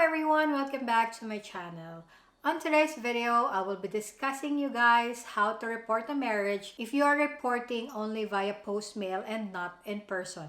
everyone, welcome back to my channel. On today's video, I will be discussing you guys how to report a marriage if you are reporting only via post mail and not in person.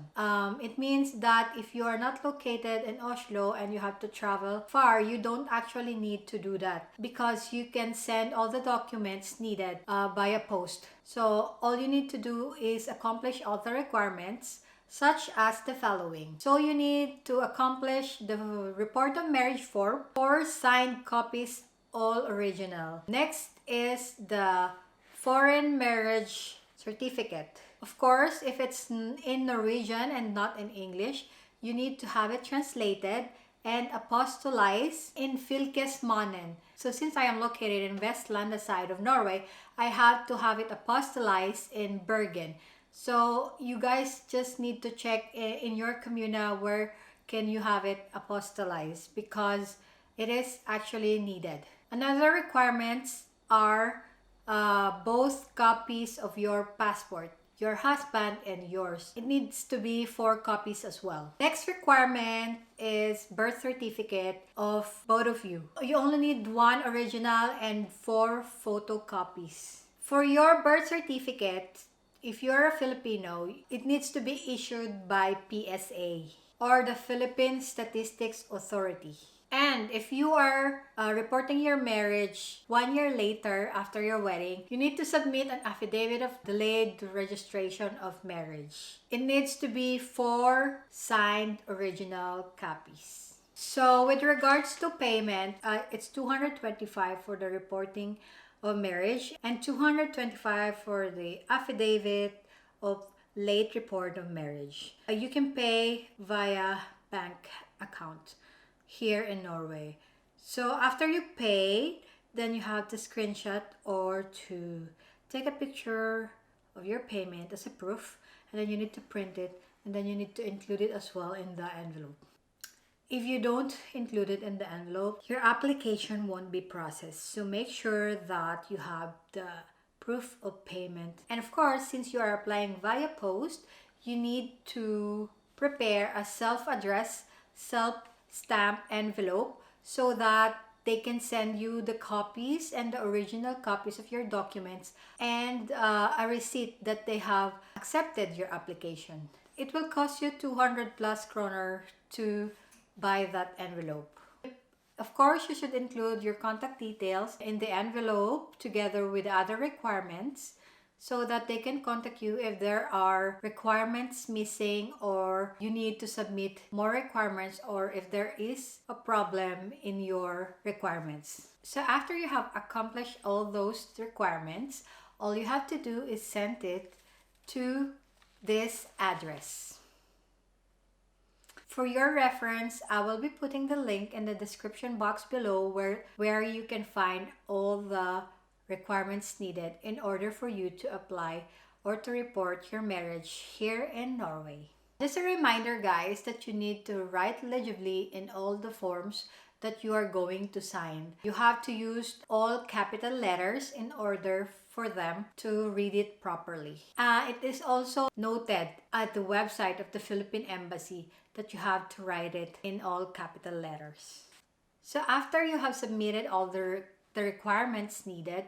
It means that if you are not located in Oslo and you have to travel far, you don't actually need to do that because you can send all the documents needed via post. So all you need to do is accomplish all the requirements such as the following. So you need to accomplish the report of marriage form, 4 signed copies, all original. Next is the foreign marriage certificate. Of course, if it's in Norwegian and not in English, you need to have it translated and apostolized in Fylkesmannen. So since I am located in Vestland, the side of Norway, I have to have it apostolized in Bergen. So you guys just need to check in your communa where can you have it apostolized because it is actually needed. Another requirements are both copies of your passport, your husband and yours. It needs to be 4 copies as well. Next requirement is birth certificate of both of you. You only need 1 original and 4 photocopies. For your birth certificate, if you're a Filipino, it needs to be issued by PSA or the Philippine Statistics Authority. And if you are reporting your marriage 1 year later after your wedding, you need to submit an affidavit of delayed registration of marriage. It needs to be 4 signed original copies. So with regards to payment, it's 225 for the reporting of marriage and 225 for the affidavit of late report of marriage. You can pay via bank account here in Norway. So after you pay, then you have to screenshot or to take a picture of your payment as a proof, and then you need to print it, and then you need to include it as well in the envelope. If you don't include it in the envelope, your application won't be processed. So make sure that you have the proof of payment. And of course, since you are applying via post, you need to prepare a self-addressed, self-stamped envelope so that they can send you the copies and the original copies of your documents and a receipt that they have accepted your application. It will cost you 200 plus kroner to buy that envelope. Of course, you should include your contact details in the envelope together with other requirements so that they can contact you if there are requirements missing or you need to submit more requirements or if there is a problem in your requirements. So after you have accomplished all those requirements, all you have to do is send it to this address. For your reference, I will be putting the link in the description box below where you can find all the requirements needed in order for you to apply or to report your marriage here in Norway. Just a reminder, guys, that you need to write legibly in all the forms that you are going to sign. You have to use all capital letters in order for them to read it properly. It is also noted at the website of the Philippine Embassy that you have to write it in all capital letters. So after you have submitted all the requirements needed,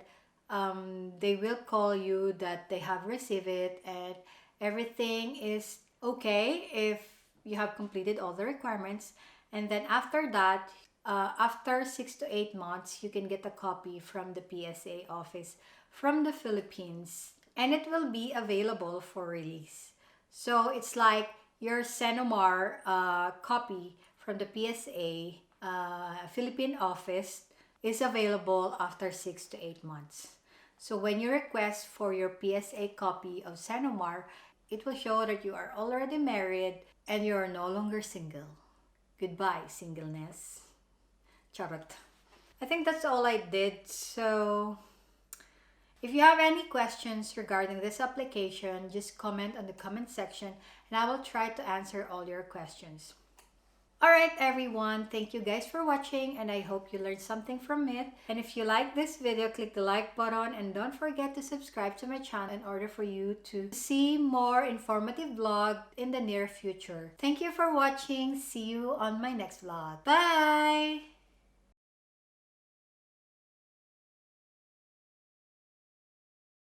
they will call you that they have received it and everything is okay if you have completed all the requirements. And then after that, after 6 to 8 months, you can get a copy from the PSA office from the Philippines and it will be available for release. So it's like your Senomar copy from the PSA Philippine office is available after 6 to 8 months. So when you request for your PSA copy of Senomar, it will show that you are already married and you are no longer single. Goodbye, singleness. Charot. I think that's all I did. So if you have any questions regarding this application, just comment on the comment section and I will try to answer all your questions. Alright everyone, thank you guys for watching and I hope you learned something from it. And if you like this video, click the like button and don't forget to subscribe to my channel in order for you to see more informative vlog in the near future. Thank you for watching. See you on my next vlog. Bye!